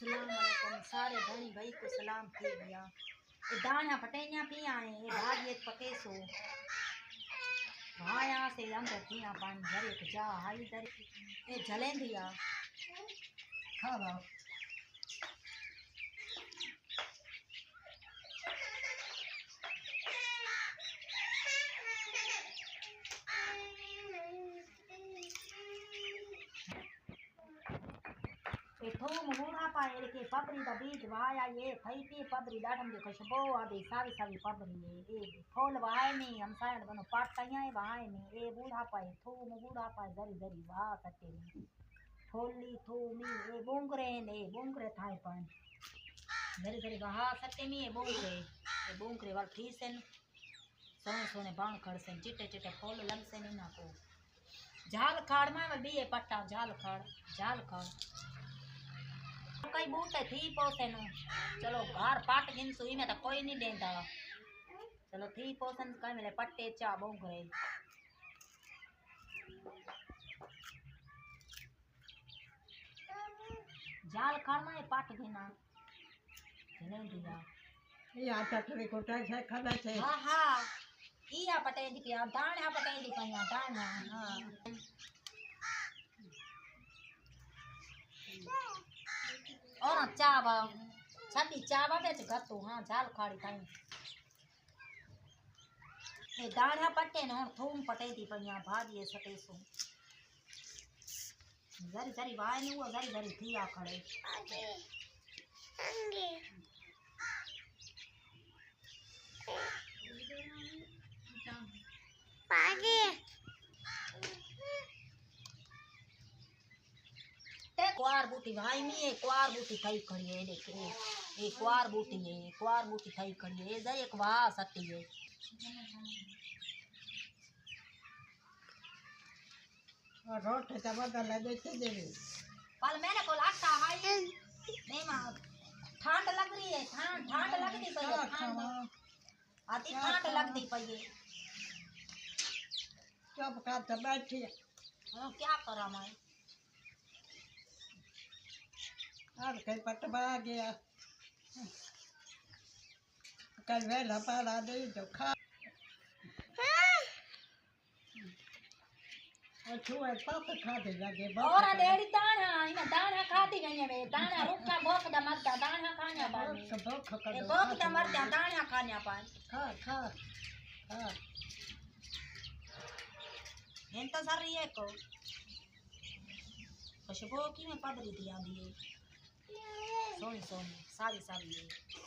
अस्सलामुअलैकुम सारे धनी भाई को सलाम थी गया। ये दाना पटेनिया पिया है ये भाजी पके सो हाँ यहाँ से अंदर पिया पानी घर एक जा हाई दर ये जलें दिया खा लो ये थोम मुरा पाए के पबरी दा बीज वाया ये थई पी पबरी डाडम दे खुशबू आदि सावी सावी पबरी ये फूल वाए में हम सायन बनो पाटैया वाए में ये बूढ़ा पाए थोम बूढ़ा पाए दरी दरी वाह सटे में थोली थोमी ये बोंगरे थाए पान दरी दरी वाह सटे में ये बोंगरे वाल फीसन सोने सोने बाण खड़सन चिट्टे चिट्टे फूल लमसे ना को झाल खाड़ में भी ये पट्टा झाल खाड़ कई बूटे थी पोसे नु चलो घर पाट गिन सुई में तो कोई नहीं देंदा चलो थी पोसन कई मेले पट्टे चा बोंगरे जाल खाड़ में पाट गिना जने दिया ये आता थोड़ी कोटा से खादा से हां इया पटे दी पिया दाणा पटे दी पया दाणा हां और चावा छड़ी चावा बेच गतो हां झाल खाड़ी खाई ए दाणा पटे न थूम पटे दी पया भाजी सटे सो जरी जरी वाय नु जरी जरी थी आ खड़े अंगे पागे क्वार बूटी भाई मी एक क्वार बूटी थई खड़ी है देखे एक क्वार बूटी थई खड़ी है जा एक वाह सटी है और रोट का बदल ले देते देवे कल मैंने को आटा हाई नहीं मां ठंड लग रही है ठंड लगती पई है आती ठंड लगती पई है चुप कर बैठी हां क्या करा मैं और कई पटवा गया कल वेला पाला दे तो खा और छुए पाप खा दे लगे और डेड़ी दाना इन दाना खाती गई है दाना रुका भूख द मर जा दाना खाने पाए भूख कर भूख द मर जा दाना खाने पाए खा तो सर ये को खुशबू की में पदरी दिया दिए सोनी सारी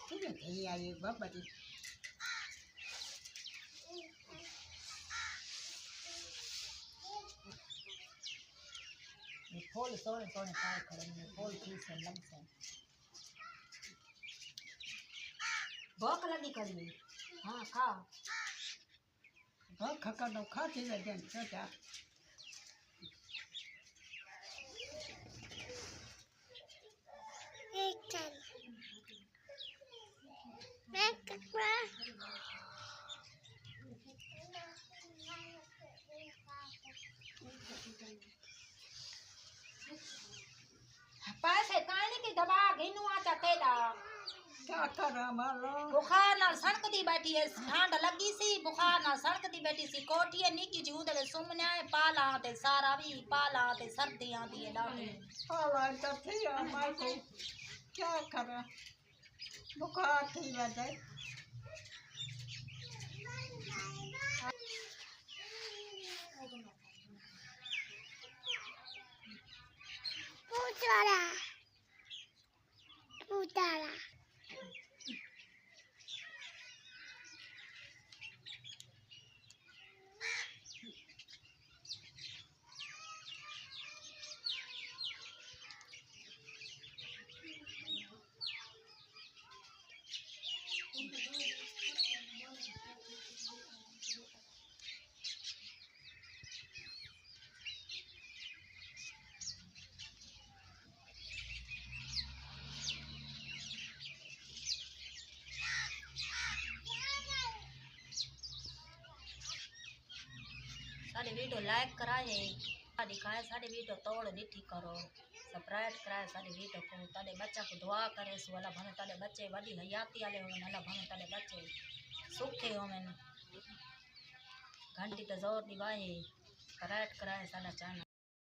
ठीक है ये आई बाबा जी ये फूल सोने खाए खड़े में फूल की से लग से भूख लगी करी हां खा भूख कर दो खा के दे चाचा पैसे काने की दबा घिनु आ चकेदा क्या कर मारो बुखार ना सड़कती बैठी है ठंड लगी सी बुखार ना सड़कती बैठी सी कोठी निकी जूद ले सुमने पाला ते सारा भी पाला ते सर्दियां दी लाठी पाला तो थी मार को क्या कर बुखार थी वजह पूतारा साडी वीडियो लाइक कराए दिखाए साडी वीडियो तोड़ नीठी करो सब्सक्राइब कराए सारी वीडियो को तारे बच्चा को दुआ करे सो अल्लाह भने तारे बच्चे वडी हयाती वाले होवन अल्लाह भने तारे बच्चे सुखे होवन घंटी ते जोर दी वाहे सब्सक्राइब कराए साडा चैनल।